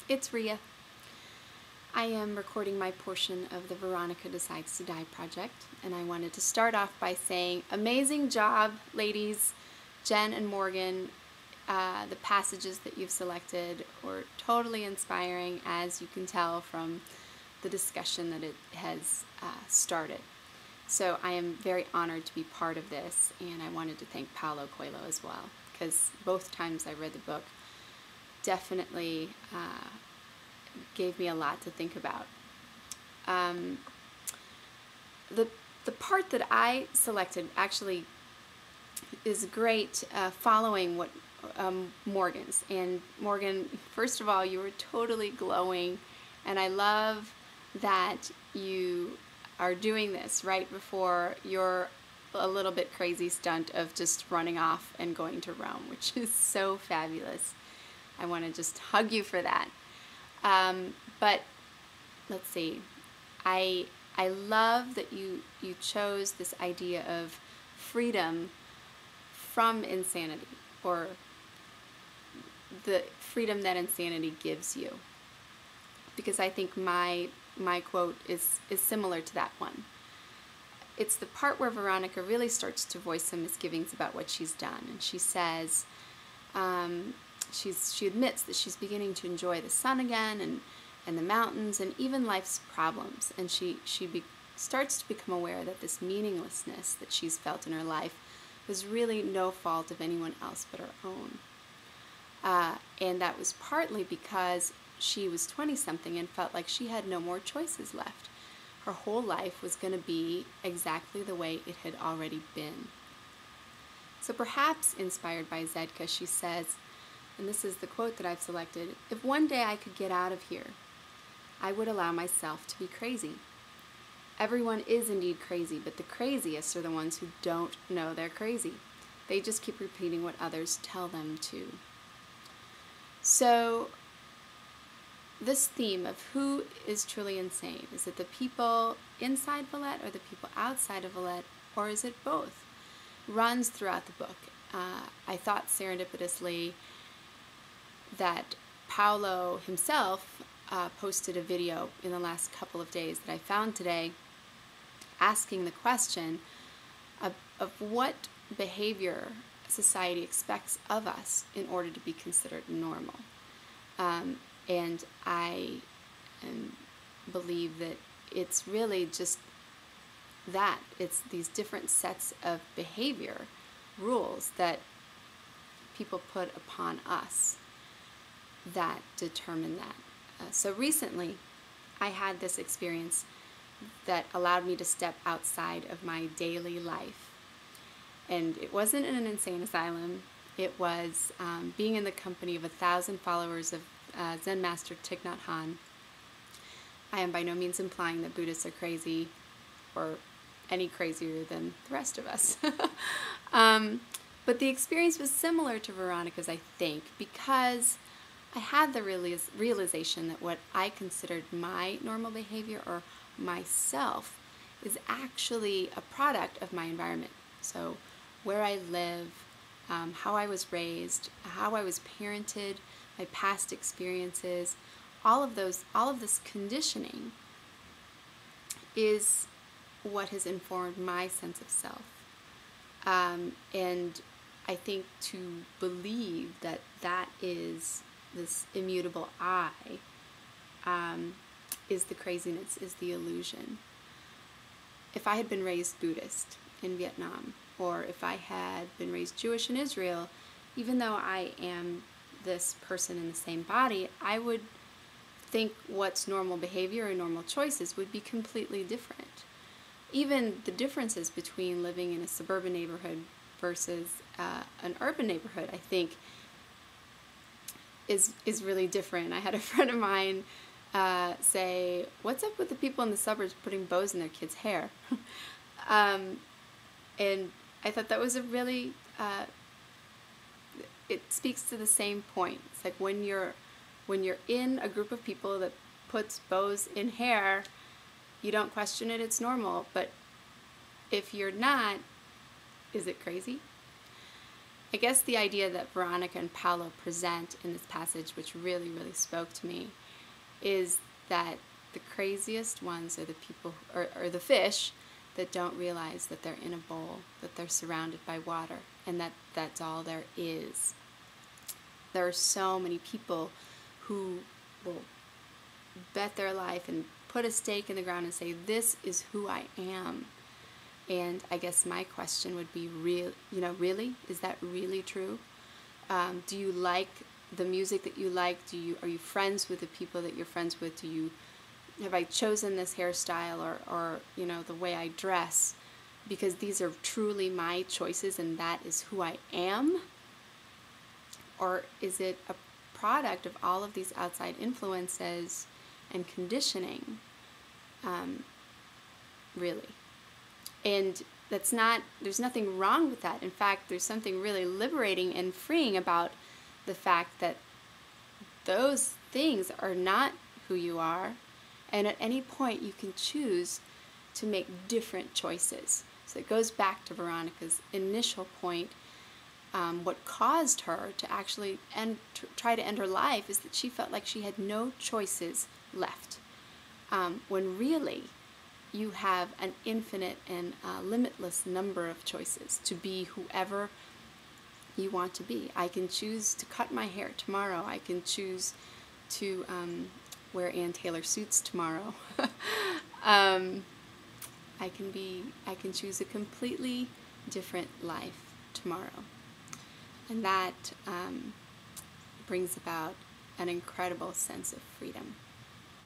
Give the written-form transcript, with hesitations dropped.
It's Rhea. I am recording my portion of the Veronika Decides to Die project, and I wanted to start off by saying, amazing job, ladies, Jen and Morgan. The passages that you've selected were totally inspiring, as you can tell from the discussion that it has started. So I am very honored to be part of this, and I wanted to thank Paulo Coelho as well, because both times I read the book definitely gave me a lot to think about. The part that I selected actually is great, following what Morgan's. And Morgan, first of all, you were totally glowing, and I love that you are doing this right before your a little bit crazy stunt of just running off and going to Rome, which is so fabulous. I want to just hug you for that. But let's see. I love that you chose this idea of freedom from insanity, or the freedom that insanity gives you, because I think my quote is similar to that one. It's the part where Veronika really starts to voice some misgivings about what she's done, and she says she admits that she's beginning to enjoy the sun again, and the mountains, and even life's problems, and she starts to become aware that this meaninglessness that she's felt in her life was really no fault of anyone else but her own. And that was partly because she was 20-something and felt like she had no more choices left. Her whole life was going to be exactly the way it had already been. So perhaps inspired by Zedka, she says, and this is the quote that I've selected, "If one day I could get out of here, I would allow myself to be crazy. Everyone is indeed crazy, but the craziest are the ones who don't know they're crazy. They just keep repeating what others tell them to." So this theme of who is truly insane, is it the people inside Villette or the people outside of Villette, or is it both, runs throughout the book. I thought serendipitously that Paulo himself posted a video in the last couple of days that I found today, asking the question of what behavior society expects of us in order to be considered normal. And I believe that it's really just that. It's these different sets of behavior rules that people put upon us that determine that. So recently, I had this experience that allowed me to step outside of my daily life. And it wasn't in an insane asylum. It was being in the company of 1,000 followers of Zen Master Thich Nhat Hanh. I am by no means implying that Buddhists are crazy or any crazier than the rest of us. But the experience was similar to Veronika's, I think, because I had the realization that what I considered my normal behavior or myself is actually a product of my environment. So where I live, how I was raised, how I was parented, my past experiences, all of this conditioning is what has informed my sense of self. And I think to believe that that is this immutable I is the craziness, is the illusion. If I had been raised Buddhist in Vietnam, or if I had been raised Jewish in Israel, even though I am this person in the same body, I would think what's normal behavior and normal choices would be completely different. Even the differences between living in a suburban neighborhood versus an urban neighborhood, I think, is really different. I had a friend of mine say, "What's up with the people in the suburbs putting bows in their kids' hair?" And I thought that was a really, it speaks to the same point. It's like when you're in a group of people that puts bows in hair, you don't question it, it's normal. But if you're not, is it crazy? I guess the idea that Veronika and Paolo present in this passage, which really, really spoke to me, is that the craziest ones are the people, or the fish, that don't realize that they're in a bowl, that they're surrounded by water, and that that's all there is. There are so many people who will bet their life and put a stake in the ground and say, this is who I am. And I guess my question would be, really? Is that really true? Do you like the music that you like? Are you friends with the people that you're friends with? Have I chosen this hairstyle or the way I dress because these are truly my choices and that is who I am? Or is it a product of all of these outside influences and conditioning? Really. And there's nothing wrong with that. In fact, there's something really liberating and freeing about the fact that those things are not who you are. And at any point, you can choose to make different choices. So it goes back to Veronika's initial point. What caused her to actually try to end her life is that she felt like she had no choices left. When really, you have an infinite and limitless number of choices to be whoever you want to be. I can choose to cut my hair tomorrow. I can choose to wear Ann Taylor suits tomorrow. I can choose a completely different life tomorrow. And that brings about an incredible sense of freedom.